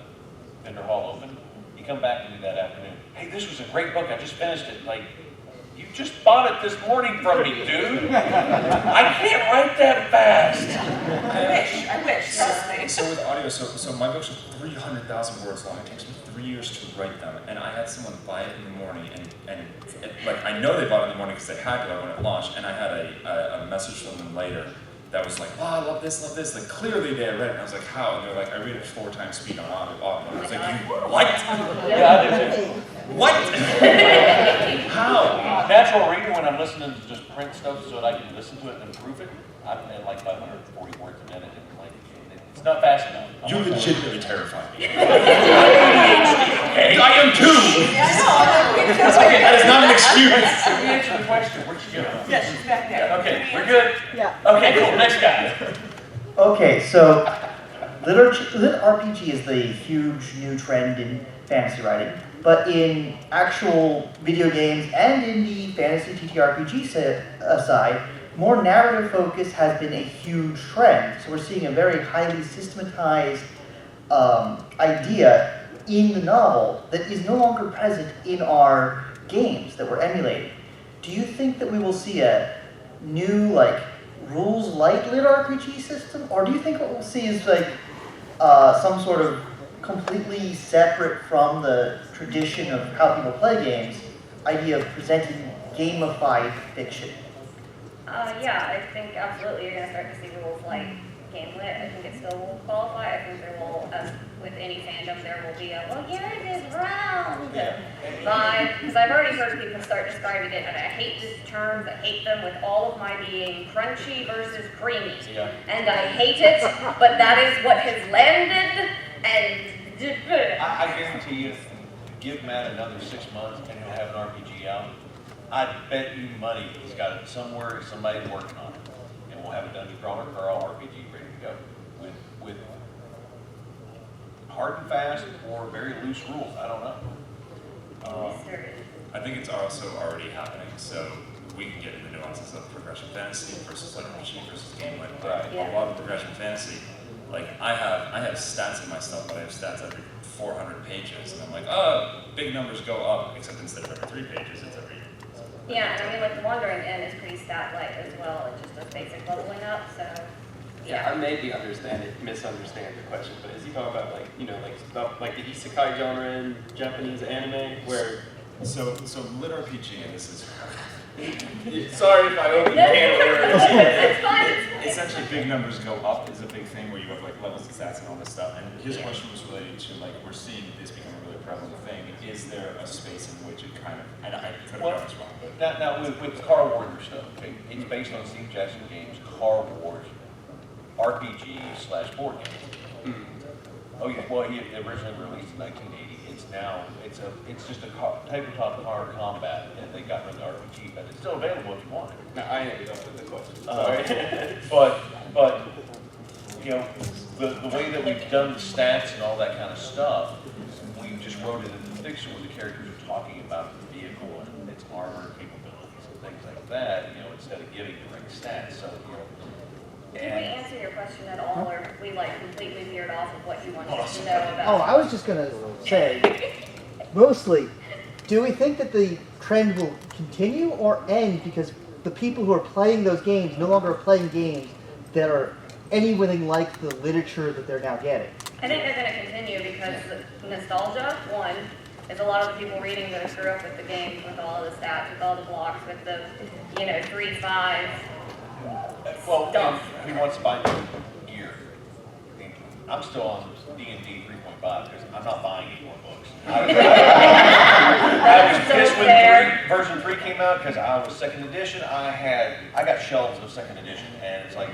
vendor hall opened. He come back to me that afternoon. Hey, this was a great book. I just finished it. Like, you just bought it this morning from me, dude. I can't write that fast.
I wish, trust me.
So with audio, so my books are 300,000 words long. It takes me 3 years to write them, and I had someone buy it in the morning, and like I know they bought it in the morning because they had to when it launched, and I had a message from them later that was like, wow, I love this, like clearly they had read it, and I was like, how? And they were like, I read it 4 times speed on audio. And I was like, you what?
Yeah, I did too.
What? How?
Natural reader, when I'm listening to just print stuff so that I can listen to it and improve it, I'm at like 540 words a minute, and like, it's not fast enough.
You legitimately terrify me.
Okay.
I am too! Okay, that is not an excuse.
We answered the question. Where'd she go?
Yes, she's back there.
Okay, we're good?
Yeah.
Okay, cool. Next guy.
Okay, so lit RPG is the huge new trend in fantasy writing, but in actual video games and in the fantasy TTRPG side, more narrative focus has been a huge trend. So we're seeing a very highly systematized idea in the novel that is no longer present in our games that we're emulating. Do you think that we will see a new, rules light lit RPG system, or do you think what we'll see is some sort of completely separate from the tradition of how people play games idea of presenting gamified fiction?
Yeah, I think absolutely you're going to start to see rules like game lit. I think it still will qualify. I think there will, as with any fandom, there will be a, well, yours is round vibe. Because I've already heard people start describing it, and I hate these terms. I hate them with all of my being, crunchy versus creamy.
Yeah.
And I hate it, but that is what has landed, and
I guarantee you, give Matt another 6 months and he'll have an RPG out. I bet you money he's got it somewhere, somebody's working on it. And we'll have a Dungeon Crawler Carl RPG ready to go with hard and fast or very loose rules. I don't know.
I think it's also already happening, so we can get into the nuances of progression fantasy versus like machine versus game like that.
Right.
A lot of progression fantasy, like I have stats in my stuff, but I have stats every 400 pages, and I'm like, oh, big numbers go up, except instead of every 3 pages, it's every.
Yeah, and I mean, like the Wandering Inn is pretty stat light as well. It just does basic leveling up, so.
Yeah, I may be misunderstand the question, but is he talking about like, you know, like stuff like the isekai genre in Japanese anime where?
So lit RPG, and this is.
Sorry if I opened the can of worms.
It's fine, it's fine.
Essentially, big numbers go up is a big thing where you have like levels of stats and all this stuff. And his question was related to like we're seeing this become a really prevalent thing. Is there a space in which it kind of? And I could have done this wrong.
Now with Car Warrior stuff, okay, it's based on Steve Jackson Games' Car Wars RPG/board game. Oh yeah, well he originally released in 1980. It's just a tabletop car combat, and they got rid of the RPG, but it's still available if you want it.
No, I ended up with the question. Sorry.
But you know, the way that we've done the stats and all that kind of stuff, we just wrote it in the fiction where the characters are talking about the vehicle and its armor capabilities and things like that, you know, instead of giving direct stats. So, you know.
Did we answer your question at all, or did we like completely veered off of what you wanted to know about?
Oh, I was just gonna say, mostly, do we think that the trend will continue or end because the people who are playing those games no longer are playing games that are anything like the literature that they're now getting?
I think they're going to continue because nostalgia, one, is a lot of the people reading that grew up with the game, with all of the stats, with all the blocks, with the, 3-5.
Well, if he wants to buy new gear, I'm still on D&D 3.5 because I'm not buying any more books. I was pissed when version 3 came out because I was second edition. I got shelves of second edition, and it's like,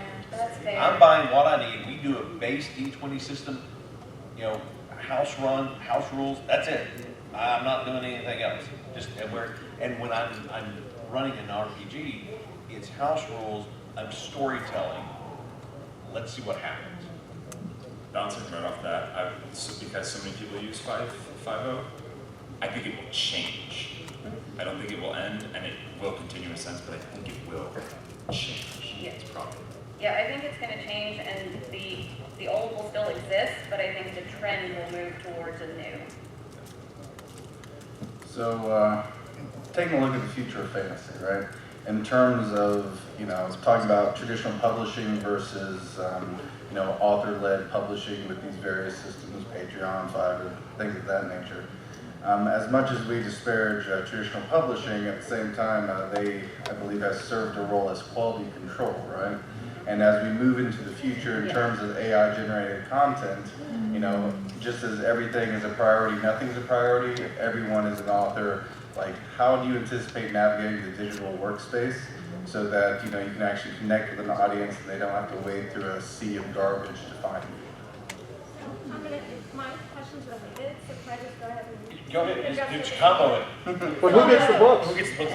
I'm buying what I need. We do a base D20 system, house rules. That's it. I'm not doing anything else. And when I'm running an RPG, it's house rules. I'm storytelling. Let's see what happens.
Bouncing right off that, because so many people use 5.0, I think it will change. I don't think it will end, and it will continue in a sense, but I think it will change.
Yeah.
It's probably.
Yeah, I think it's going to change, and the old will still exist, but I think the trend will move towards a new.
So, taking a look at the future of fantasy, right? In terms of, talking about traditional publishing versus, author-led publishing with these various systems, Patreon, Fiverr, things of that nature. As much as we disparage traditional publishing, at the same time, they, I believe, have served a role as quality control, right? And as we move into the future in terms of AI-generated content, just as everything is a priority, nothing's a priority, everyone is an author. Like, how do you anticipate navigating the digital workspace so that, you can actually connect with an audience and they don't have to wade through a sea of garbage to find you?
My question's related, so can I just go ahead and...
Go ahead, it's combo it.
But who gets the books?
Who gets the books?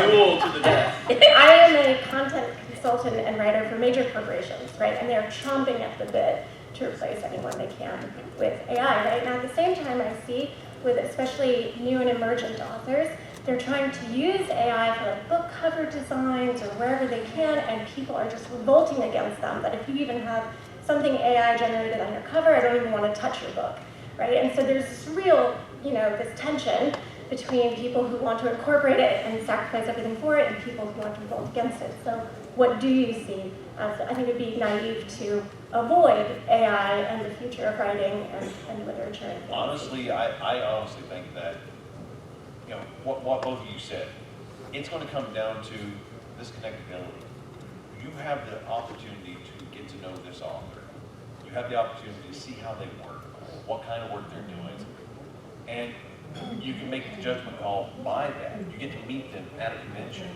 Duel to the death.
I am a content consultant and writer for major corporations, right? And they're chomping at the bit to replace anyone they can with AI, right? Now at the same time, I see with especially new and emergent authors, they're trying to use AI for like book cover designs or wherever they can, and people are just revolting against them. That if you even have something AI generated on your cover, I don't even want to touch your book, right? And so there's this real, this tension between people who want to incorporate it and sacrifice everything for it and people who want to revolt against it. So what do you see? I think it would be naive to avoid AI and the future of writing and literature.
Honestly, I honestly think that, what both of you said, it's going to come down to this connectability. You have the opportunity to get to know this author. You have the opportunity to see how they work, what kind of work they're doing, and you can make the judgment call by that. You get to meet them at a convention,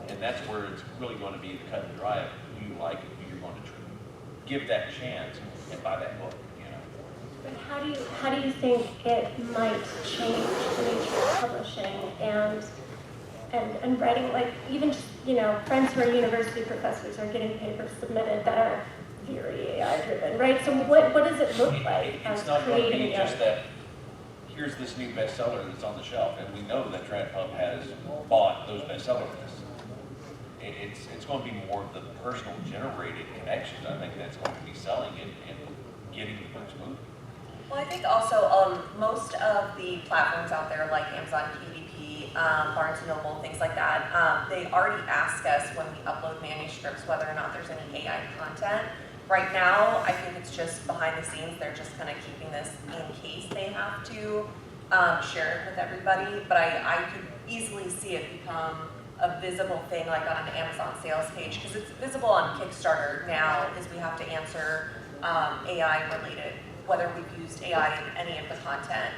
and that's where it's really going to be the cut and dry of who you like and who you're going to give that chance and buy that book.
How do you think it might change the nature of publishing and writing? Like even just, friends who are university professors are getting papers submitted that are very AI driven, right? So what does it look like as
It's not going to
creating
be just that, here's this new bestseller that's on the shelf, and we know that TradPub has bought those bestseller lists. It's going to be more of the personal generated connections, I think, that's going to be selling it and getting the books moving.
Well, I think also most of the platforms out there like Amazon, KDP, Barnes & Noble, things like that, they already ask us when we upload manuscripts whether or not there's any AI content. Right now, I think it's just behind the scenes. They're just kind of keeping this in case they have to share it with everybody. But I could easily see it become a visible thing like on an Amazon sales page, because it's visible on Kickstarter now, is we have to answer AI related, whether we've used AI in any of the content.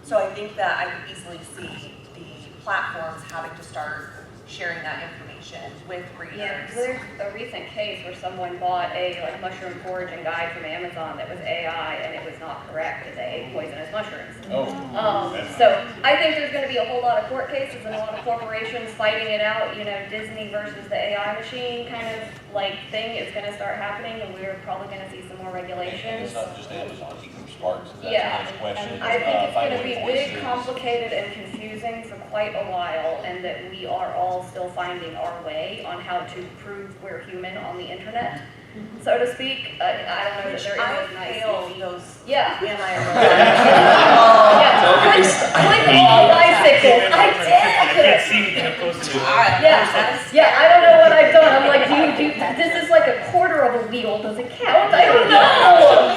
So I think that I could easily see the platforms having to start sharing that information with readers.
Yeah, there's a recent case where someone bought a mushroom foraging guide from Amazon that was AI and it was not correct because they ate poisonous mushrooms. So I think there's going to be a whole lot of court cases and a lot of corporations fighting it out. Disney versus the AI machine kind of thing is going to start happening, and we're probably going to see some more regulations.
And it's not just Amazon, even Sparks.
Yeah,
Questions,
I think it's going to be big,
voices.
complicated, and confusing for quite a while, and that we are all still finding our way on how to prove we're human on the internet, so to speak. I don't know that there is a nice easy. Yeah.
And I
Like all bicycles. I did. Yeah, I don't know what I've done. I'm like, this is like a quarter of a wheel. Does it count? I don't know.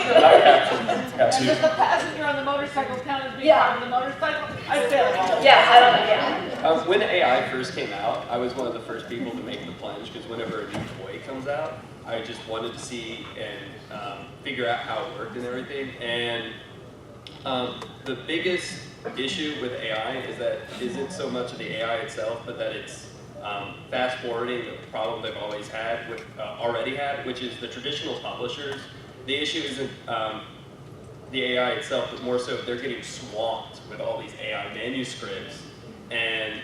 And does the passenger on the motorcycle count as being part of the motorcycle? I fail.
Yeah, I don't know.
When AI first came out, I was one of the first people to make the plunge, because whenever a new toy comes out, I just wanted to see and figure out how it worked and everything. And the biggest issue with AI is that isn't so much of the AI itself, but that it's fast forwarding the problem they've always had, already had, which is the traditional publishers. The issue isn't the AI itself, but more so they're getting swamped with all these AI manuscripts, and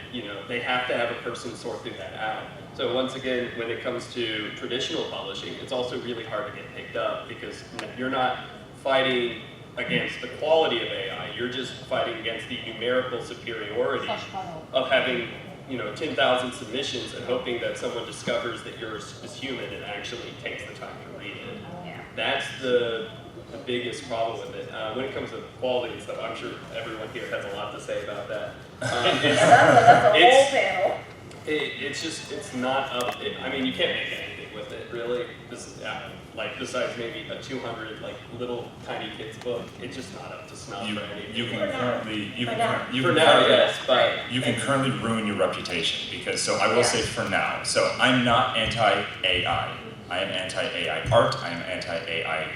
they have to have a person sort through that out. So once again, when it comes to traditional publishing, it's also really hard to get picked up, because you're not fighting against the quality of AI, you're just fighting against the numerical superiority of having 10,000 submissions and hoping that someone discovers that yours is human and actually takes the time to read it.
Yeah.
That's the biggest problem with it. When it comes to quality and stuff, I'm sure everyone here has a lot to say about that.
That's a whole panel.
It's not up. I mean, you can't make anything with it, really. Besides maybe a 200 little tiny kids book, it's just not up to snuff for anything.
You can currently ruin your reputation, because so I will say for now. So I'm not anti-AI. I am anti-AI art. I am anti-AI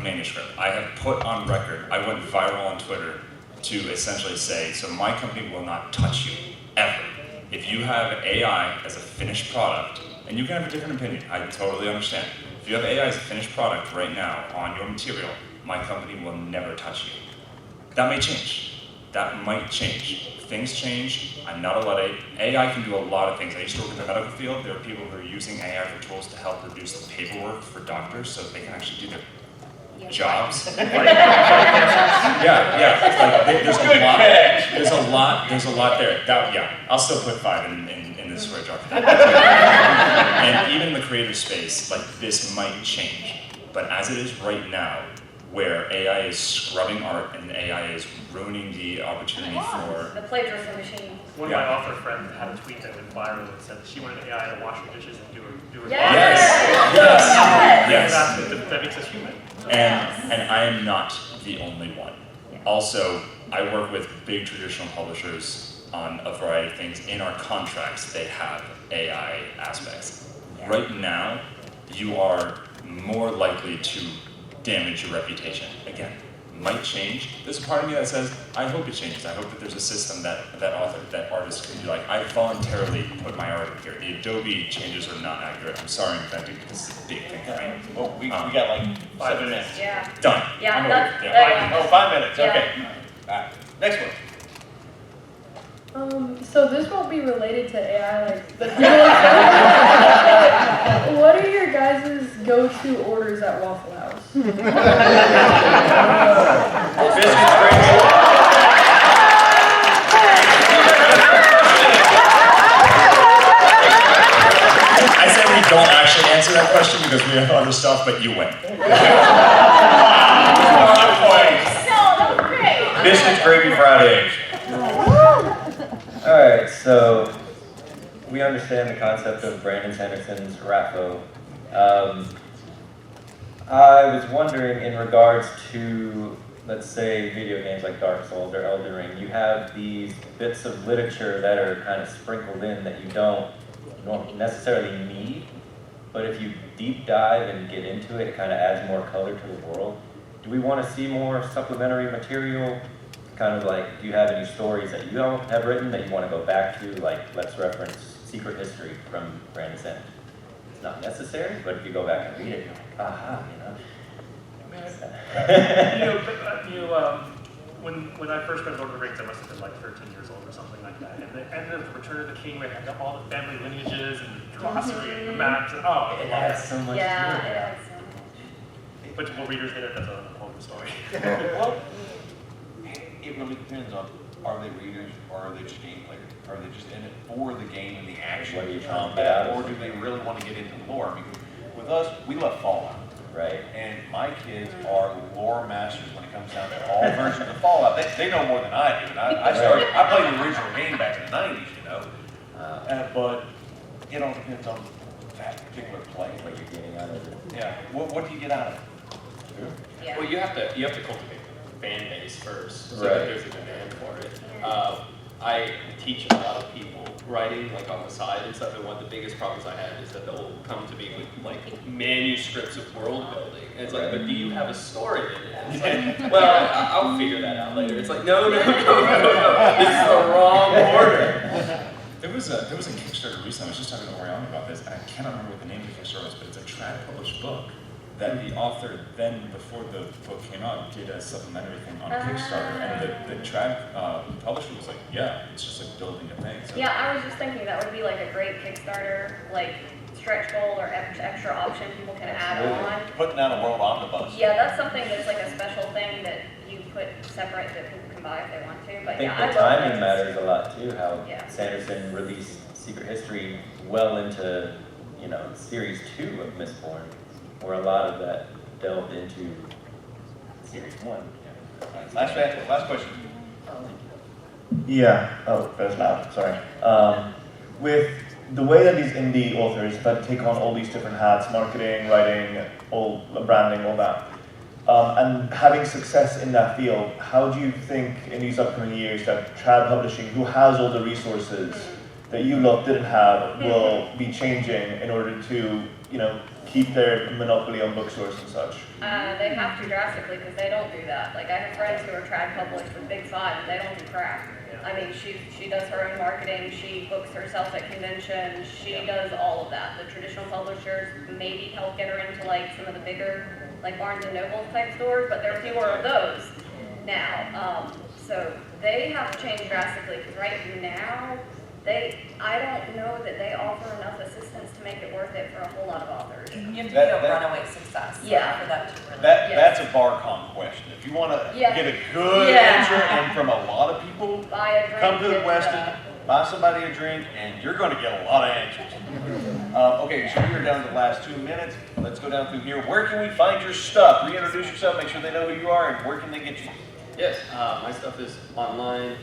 manuscript. I have put on record. I went viral on Twitter to essentially say, so my company will not touch you ever. If you have AI as a finished product, and you can have a different opinion, I totally understand. If you have AI as a finished product right now on your material, my company will never touch you. That may change. That might change. If things change, I'm not a Luddite. AI can do a lot of things. I used to work in the medical field. There are people who are using AI for tools to help reduce the paperwork for doctors so they can actually do their jobs. There's a lot there. I'll still put 5 in this swear jar. And even in the creative space, this might change. But as it is right now, where AI is scrubbing art and AI is ruining the opportunity for
the plagiarism machine.
One of my author friends had a tweet that went viral that said that she wanted AI to wash her dishes and do her That makes us human.
And I am not the only one. Also, I work with big traditional publishers on a variety of things. In our contracts, they have AI aspects. Right now, you are more likely to damage your reputation. Again, might change. There's a part of me that says, I hope it changes. I hope that there's a system that artist can be like, I voluntarily put my art in here. The Adobe changes are not accurate. I'm sorry, in fact, this is a big thing for me.
Well, we got like 7 minutes.
Yeah.
Done.
Yeah,
I'm
that's,
over. Yeah.
Oh, 5 minutes,
Yeah.
okay. All right, next one.
So this won't be related to AI, like, but what are your guys' go-to orders at Waffle House?
I say we don't actually answer that question because we have other stuff, but you win.
Biscuits, gravy, fried eggs. Alright, so we understand the concept of Brandon Sanderson's RAFO. I was wondering in regards to, let's say, video games like Dark Souls or Elden Ring, you have these bits of literature that are kind of sprinkled in that you don't necessarily need, but if you deep dive and get into it, it kind of adds more color to the world. Do we want to see more supplementary material? Kind of like, do you have any stories that you have written that you want to go back to? Like, let's reference Secret History from Brandon Sanderson. It's not necessary, but if you go back and read it, you're like, aha, you know.
When I first read Lord of the Rings, I must have been like 13 years old or something like that. And then the Return of the King, where I got all the family lineages and glossary and the maps. And, oh,
It adds so much to it.
it adds so much.
But will readers get it? That's a whole story.
Well, it really depends on, are they readers or are they just game players? Are they just in it for the game and the action?
What are you trying to get out of
Or do they really want to get into the lore? Because with us, we love Fallout.
Right.
And my kids are lore masters when it comes down to all versions of Fallout. They know more than I do. And I played the original game back in the 90s, you know. But it all depends on that particular play.
What you're getting out of it.
Yeah. What do you get out of it?
Yeah.
Well, you have to cultivate the fan base first, so
Right.
that there's a demand for it. I teach a lot of people writing, like on the side and stuff, and one of the biggest problems I have is that they'll come to me with like manuscripts of world building. And it's like, but do you have a story in it? And it's like, well, I'll figure that out later. It's like, no, this is the wrong order.
There was a Kickstarter recently, I was just talking to Oriana about this, and I cannot remember what the name of the Kickstarter was, but it's a trad published book that the author then, before the book came out, did a supplementary thing on Kickstarter, and the trad publisher was like, yeah, it's just like building a thing. So.
Yeah, I was just thinking that would be like a great Kickstarter, like stretch goal or extra option people can add on.
Putting down a world omnibus.
Yeah, that's something that's like a special thing that you put separate that people can buy if they want to. But
I think
yeah,
the timing matters a lot too, how
Yeah.
Sanderson released Secret History well into, you know, series 2 of Mistborn, where a lot of that delved into series 1.
Last question.
Yeah, oh, that's loud, sorry. With the way that these indie authors have had to take on all these different hats, marketing, writing, all branding, all that, and having success in that field, how do you think in these upcoming years that trad publishing, who has all the resources that you lot didn't have, will be changing in order to, you know, keep their monopoly on bookstores and such?
They have to drastically because they don't do that. Like I have friends who are trad published with Big Five and they don't do crap. I mean, she does her own marketing, she books herself at conventions, she does all of that. The traditional publishers maybe help get her into like some of the bigger, like Barnes and Noble type stores, but there are fewer of those now. So they have to change drastically because right now, I don't know that they offer enough assistance to make it worth it for a whole lot of authors.
You have to be a runaway success.
Yeah.
For that to really.
That's a BarCon question. If you want to get a good answer, and from a lot of people,
Buy a drink,
come to the Westin, buy somebody a drink, and you're going to get a lot of answers. Okay, so we are down to the last 2 minutes. Let's go down through here. Where can we find your stuff? Reintroduce yourself, make sure they know who you are, and where can they get you?
Yes, my stuff is online.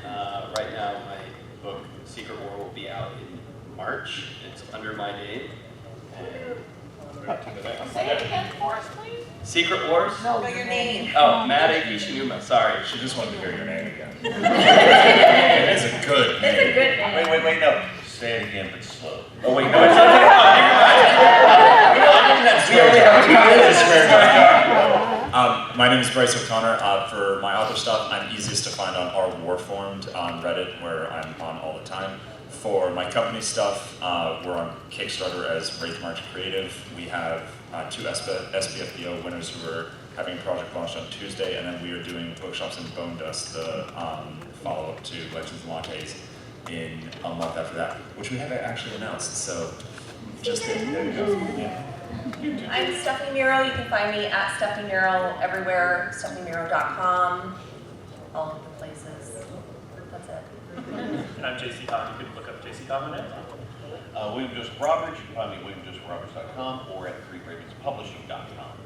Right now, my book, Secret War, will be out in March. It's under my name.
Say it again for us, please.
Secret Wars?
No, your name.
Oh, Madaug Hishinuma. Sorry.
She just wanted to hear your name again. It is a good name.
It's a good name.
Wait, no. Say it again, but slow.
Oh, wait, no, it's okay. We only have 2 minutes to swear. My name is Bryce O'Connor. For my author stuff, I'm easiest to find on rwarformed on Reddit, where I'm on all the time. For my company stuff, we're on Kickstarter as Wraith March Creative. We have 2 SPFBO winners who are having a project launched on Tuesday, and then we are doing bookshops in Bone Dust, the follow-up to Legends and Lattes, in a month after that, which we haven't actually announced, so just there you go. Yeah.
I'm Stephanie Mirro. You can find me at Stephanie Mirro everywhere, stephaniemirro.com, all of the places. That's it.
And I'm JC Kang. You can look up JC Kang on it.
William Joseph Roberts. You can find me at williamjosephroberts.com or at 3ravenspublishing.com.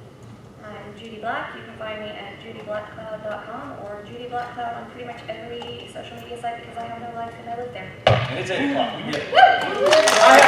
I'm Judy Black. You can find me at judyblackcloud.com or Judy Blackcloud on pretty much every social media site because I have no life and I live there.
And it's 8 o'clock. We get it.